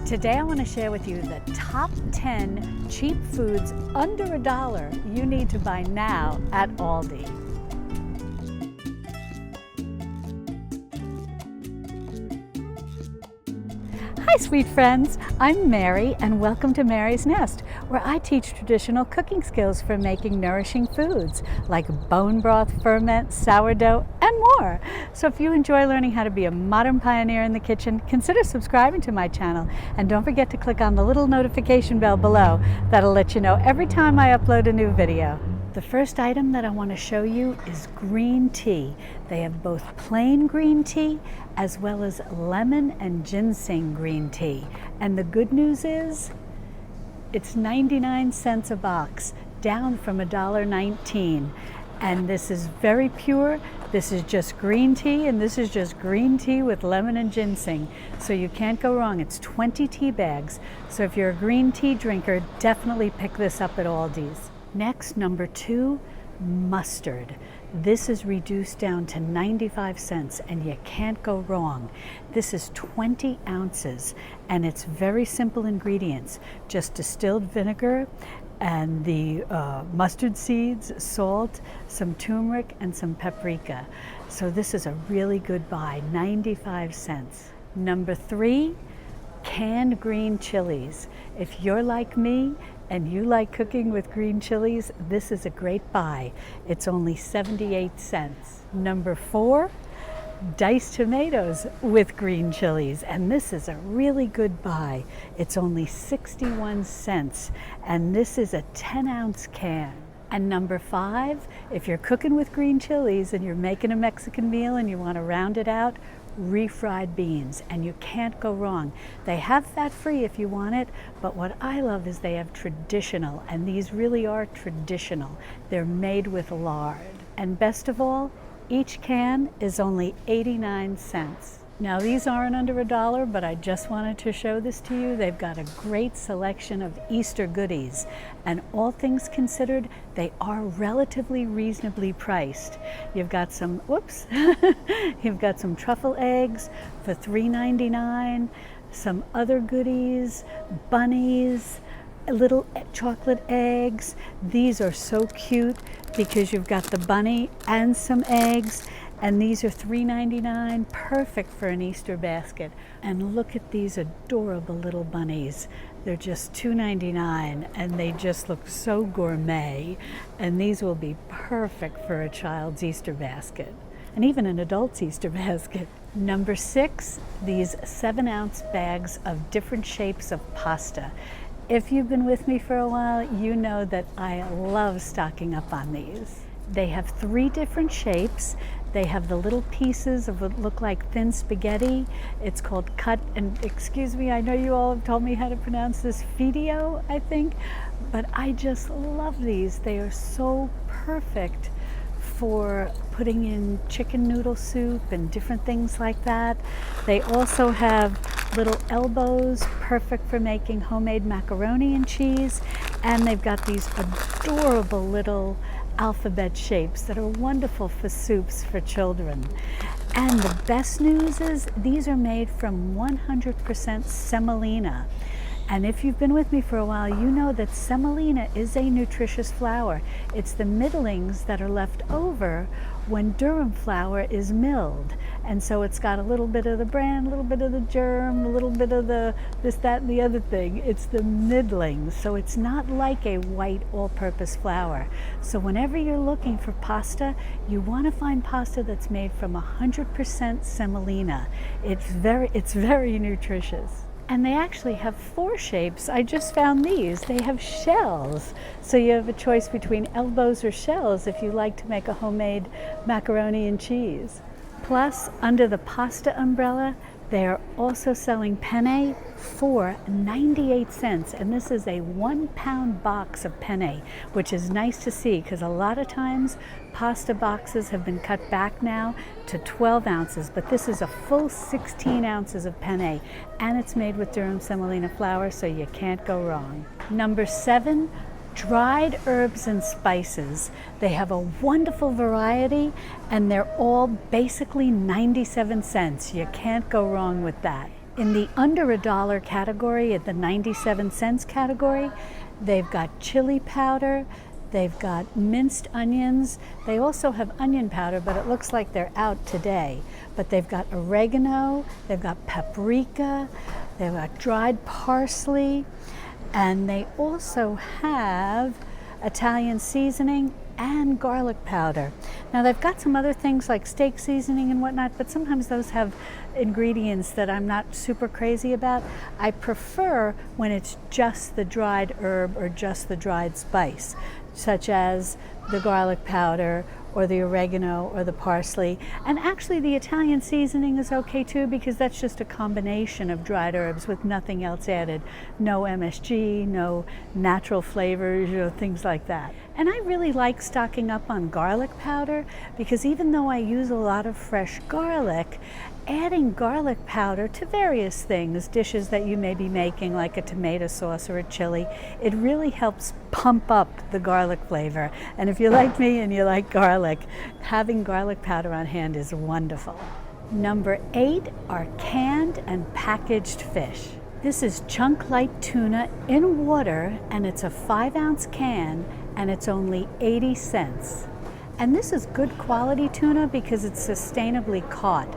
Today I want to share with you the top 10 cheap foods under $1 you need to buy now at Aldi. Hi sweet friends, I'm Mary and welcome to Mary's Nest, where I teach traditional cooking skills for making nourishing foods like bone broth, ferment, sourdough, and more. So if you enjoy learning how to be a modern pioneer in the kitchen, consider subscribing to my channel and don't forget to click on the little notification bell below. That'll let you know every time I upload a new video. The first item that I want to show you is green tea. They have both plain green tea as well as lemon and ginseng green tea. And the good news is it's 99 cents a box, down from $1.19. And this is very pure. This is just green tea, and this is just green tea with lemon and ginseng. So you can't go wrong. It's 20 tea bags. So if you're a green tea drinker, definitely pick this up at Aldi's. Next, number 2, mustard. This is reduced down to 95 cents and you can't go wrong. This is 20 ounces and it's very simple ingredients. Just distilled vinegar and the mustard seeds, salt, some turmeric and some paprika. So this is a really good buy, 95 cents. Number 3, canned green chilies. If you're like me and you like cooking with green chilies, this is a great buy. It's only 78 cents. Number 4, diced tomatoes with green chilies, and this is a really good buy. It's only 61 cents, and this is a 10-ounce can. And number 5, if you're cooking with green chilies and you're making a Mexican meal and you want to round it out, refried beans, and you can't go wrong. They have fat-free if you want it, but what I love is they have traditional, and these really are traditional. They're made with lard. And best of all, each can is only 89 cents. Now these aren't under $1, but I just wanted to show this to you. They've got a great selection of Easter goodies, and all things considered, they are relatively reasonably priced. You've got some, you've got some truffle eggs for $3.99, some other goodies, bunnies, little chocolate eggs. These are so cute because you've got the bunny and some eggs. And these are $3.99, perfect for an Easter basket. And look at these adorable little bunnies. They're just $2.99 and they just look so gourmet. And these will be perfect for a child's Easter basket and even an adult's Easter basket. Number 6, these 7-ounce bags of different shapes of pasta. If you've been with me for a while, you know that I love stocking up on these. They have 3 different shapes. They have the little pieces of what look like thin spaghetti. It's called cut, and excuse me, I know you all have told me how to pronounce this, Fideo, I think, but I just love these. They are so perfect for putting in chicken noodle soup and different things like that. They also have little elbows, perfect for making homemade macaroni and cheese, and they've got these adorable little alphabet shapes that are wonderful for soups for children. And the best news is these are made from 100% semolina. And if you've been with me for a while, you know that semolina is a nutritious flour. It's the middlings that are left over when durum flour is milled. And so it's got a little bit of the bran, a little bit of the germ, a little bit of the this, that, and the other thing. It's the middlings. So it's not like a white all-purpose flour. So whenever you're looking for pasta, you want to find pasta that's made from 100% semolina. It's very nutritious. And they actually have 4 shapes. I just found these. They have shells. So you have a choice between elbows or shells if you like to make a homemade macaroni and cheese. Plus, under the pasta umbrella, they are also selling penne for 98 cents. And this is a 1-pound box of penne, which is nice to see because a lot of times pasta boxes have been cut back now to 12 ounces, but this is a full 16 ounces of penne, and it's made with durum semolina flour, so you can't go wrong. Number 7, dried herbs and spices. They have a wonderful variety and they're all basically 97 cents. You can't go wrong with that. In the under $1 category, at the 97 cents category, they've got chili powder, they've got minced onions. They also have onion powder, but it looks like they're out today. But they've got oregano, they've got paprika, they've got dried parsley, and they also have Italian seasoning and garlic powder. Now they've got some other things like steak seasoning and whatnot, but sometimes those have ingredients that I'm not super crazy about. I prefer when it's just the dried herb or just the dried spice, such as the garlic powder or the oregano or the parsley. And actually the Italian seasoning is okay too, because that's just a combination of dried herbs with nothing else added. No MSG, no natural flavors, things like that. And I really like stocking up on garlic powder, because even though I use a lot of fresh garlic, adding garlic powder to various things, dishes that you may be making like a tomato sauce or a chili, it really helps pump up the garlic flavor. And if you're like me and you like garlic, having garlic powder on hand is wonderful. Number 8 are canned and packaged fish. This is chunk light tuna in water, and it's a 5-ounce can, and it's only 80 cents. And this is good quality tuna because it's sustainably caught.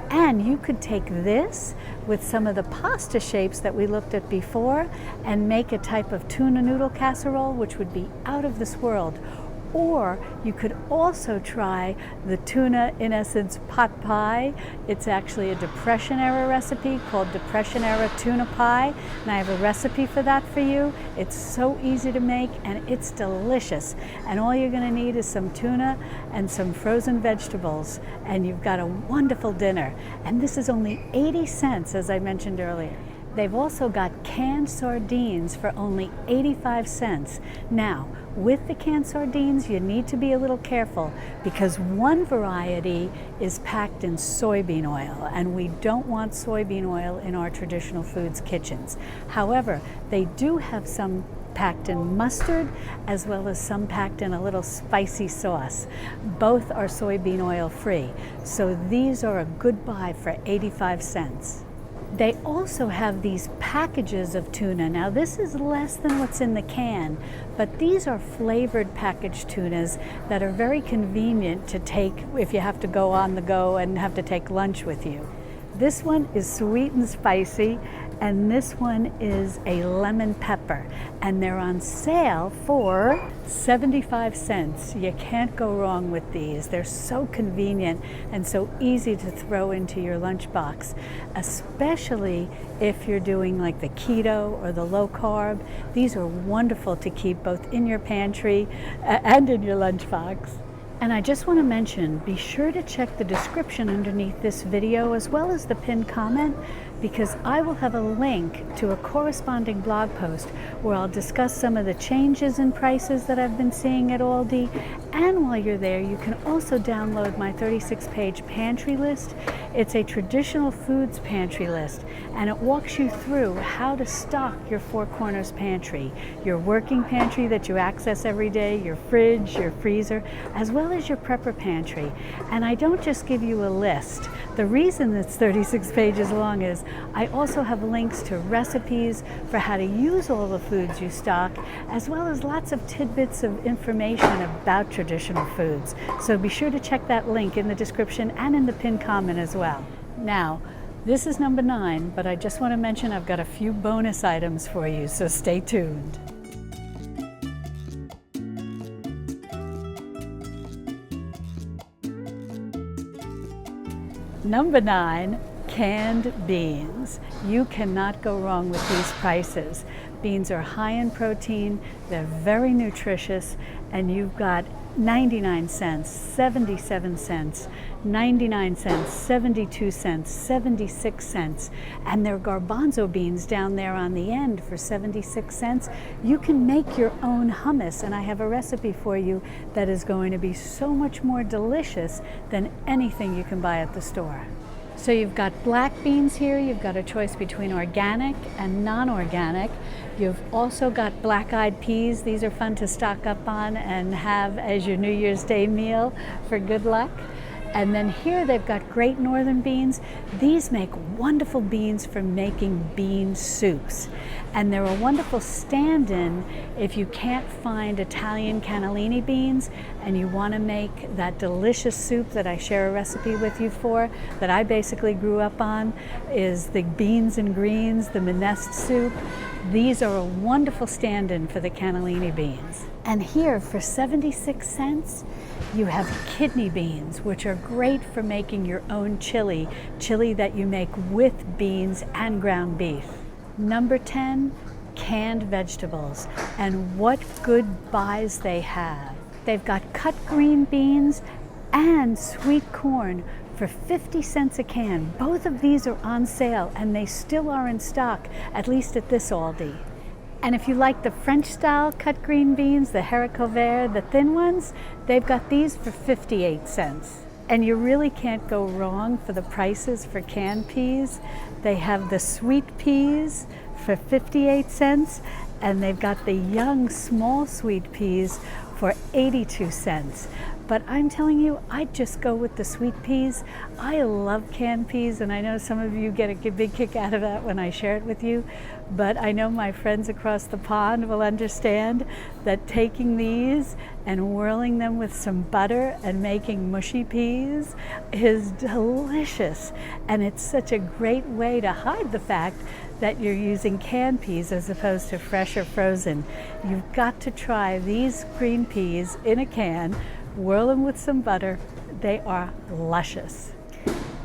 And you could take this with some of the pasta shapes that we looked at before and make a type of tuna noodle casserole, which would be out of this world. Or you could also try the tuna, in essence, pot pie. It's actually a Depression era recipe called Depression era tuna pie. And I have a recipe for that for you. It's so easy to make and it's delicious. And all you're gonna need is some tuna and some frozen vegetables, and you've got a wonderful dinner. And this is only 80 cents, as I mentioned earlier. They've also got canned sardines for only 85 cents. Now, with the canned sardines, you need to be a little careful because one variety is packed in soybean oil, and we don't want soybean oil in our traditional foods kitchens. However, they do have some packed in mustard, as well as some packed in a little spicy sauce. Both are soybean oil free, so these are a good buy for 85 cents. They also have these packages of tuna. Now this is less than what's in the can, but these are flavored packaged tunas that are very convenient to take if you have to go on the go and have to take lunch with you. This one is sweet and spicy, and this one is a lemon pepper, and they're on sale for 75 cents. You can't go wrong with these. They're so convenient and so easy to throw into your lunchbox, especially if you're doing like the keto or the low carb. These are wonderful to keep both in your pantry and in your lunchbox. And I just want to mention, be sure to check the description underneath this video as well as the pinned comment, because I will have a link to a corresponding blog post where I'll discuss some of the changes in prices that I've been seeing at Aldi. And while you're there, you can also download my 36-page pantry list. It's a traditional foods pantry list, and it walks you through how to stock your Four Corners pantry, your working pantry that you access every day, your fridge, your freezer, as well as your Prepper Pantry. And I don't just give you a list. The reason it's 36 pages long is I also have links to recipes for how to use all the foods you stock, as well as lots of tidbits of information about traditional foods. So be sure to check that link in the description and in the pinned comment as well. Now, this is number 9, but I just want to mention I've got a few bonus items for you, so stay tuned. Number 9, canned beans. You cannot go wrong with these prices. Beans are high in protein, they're very nutritious, and you've got 99 cents, 77 cents, 99 cents, 72 cents, 76 cents, and they're garbanzo beans down there on the end for 76 cents. You can make your own hummus, and I have a recipe for you that is going to be so much more delicious than anything you can buy at the store. So you've got black beans here. You've got a choice between organic and non-organic. You've also got black-eyed peas. These are fun to stock up on and have as your New Year's Day meal for good luck. And then here they've got Great Northern beans. These make wonderful beans for making bean soups. And they're a wonderful stand-in if you can't find Italian cannellini beans and you want to make that delicious soup that I share a recipe with you for, that I basically grew up on, is the beans and greens, the minestre soup. These are a wonderful stand-in for the cannellini beans. And here for 76 cents, you have kidney beans, which are great for making your own chili that you make with beans and ground beef. Number 10, canned vegetables. And what good buys they have. They've got cut green beans and sweet corn for 50 cents a can. Both of these are on sale and they still are in stock, at least at this Aldi. And if you like the French style cut green beans, the haricots verts, the thin ones, they've got these for 58 cents. And you really can't go wrong for the prices for canned peas. They have the sweet peas for 58 cents, and they've got the young small sweet peas for 82 cents. But I'm telling you, I'd just go with the sweet peas. I love canned peas, and I know some of you get a big kick out of that when I share it with you. But I know my friends across the pond will understand that taking these and whirling them with some butter and making mushy peas is delicious. And it's such a great way to hide the fact that you're using canned peas as opposed to fresh or frozen. You've got to try these green peas in a can, whirl them with some butter. They are luscious.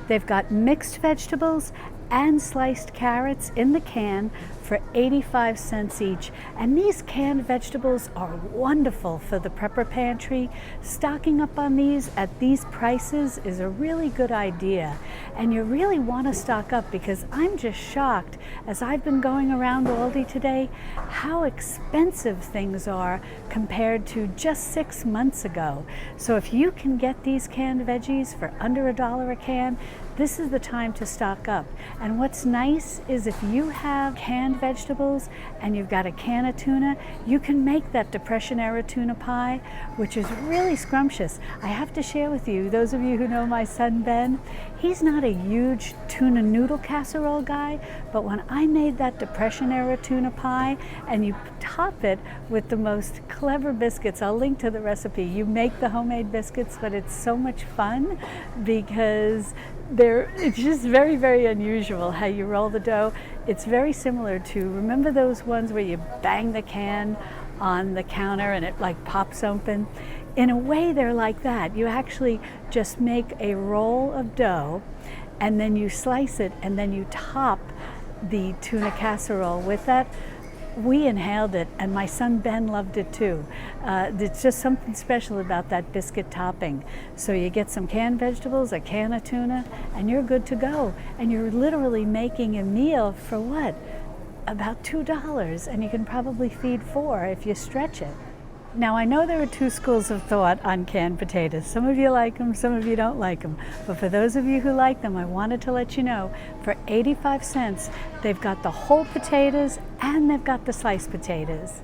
They've got mixed vegetables and sliced carrots in the can for 85 cents each. And these canned vegetables are wonderful for the Prepper Pantry. Stocking up on these at these prices is a really good idea. And you really want to stock up, because I'm just shocked as I've been going around Aldi today how expensive things are compared to just 6 months ago. So if you can get these canned veggies for under $1 a can, this is the time to stock up. And what's nice is if you have canned vegetables and you've got a can of tuna, you can make that Depression era tuna pie, which is really scrumptious. I have to share with you, those of you who know my son Ben, he's not a huge tuna noodle casserole guy, but when I made that Depression era tuna pie and you top it with the most clever biscuits, I'll link to the recipe. You make the homemade biscuits, but it's so much fun because it's just very, very unusual how you roll the dough. It's very similar to, remember those ones where you bang the can on the counter and it like pops open? In a way, they're like that. You actually just make a roll of dough and then you slice it and then you top the tuna casserole with that. We inhaled it, and my son Ben loved it too. There's just something special about that biscuit topping. So you get some canned vegetables, a can of tuna, and you're good to go. And you're literally making a meal for what? About $2, and you can probably feed 4 if you stretch it. Now, I know there are two schools of thought on canned potatoes. Some of you like them, some of you don't like them. But for those of you who like them, I wanted to let you know, for 85 cents, they've got the whole potatoes and they've got the sliced potatoes.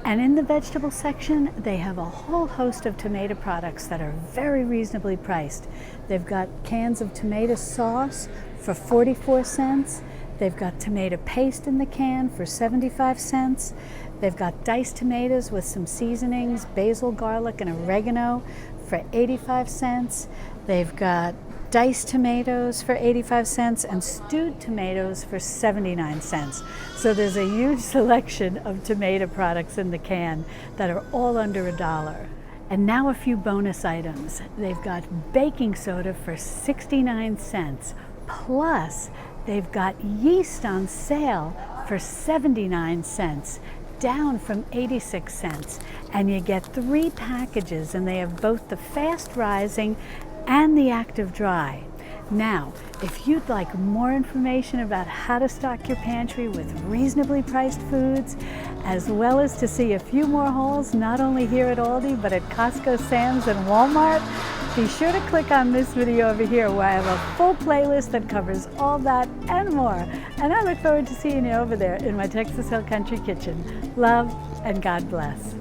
And in the vegetable section, they have a whole host of tomato products that are very reasonably priced. They've got cans of tomato sauce for 44 cents. They've got tomato paste in the can for 75 cents. They've got diced tomatoes with some seasonings, basil, garlic, and oregano for 85 cents. They've got diced tomatoes for 85 cents and stewed tomatoes for 79 cents. So there's a huge selection of tomato products in the can that are all under $1. And now a few bonus items. They've got baking soda for 69 cents. Plus, they've got yeast on sale for 79 cents. Down from 86 cents. And you get 3 packages, and they have both the fast rising and the active dry. Now, if you'd like more information about how to stock your pantry with reasonably priced foods, as well as to see a few more hauls, not only here at Aldi, but at Costco, Sam's, and Walmart, be sure to click on this video over here where I have a full playlist that covers all that and more. And I look forward to seeing you over there in my Texas Hill Country kitchen. Love and God bless.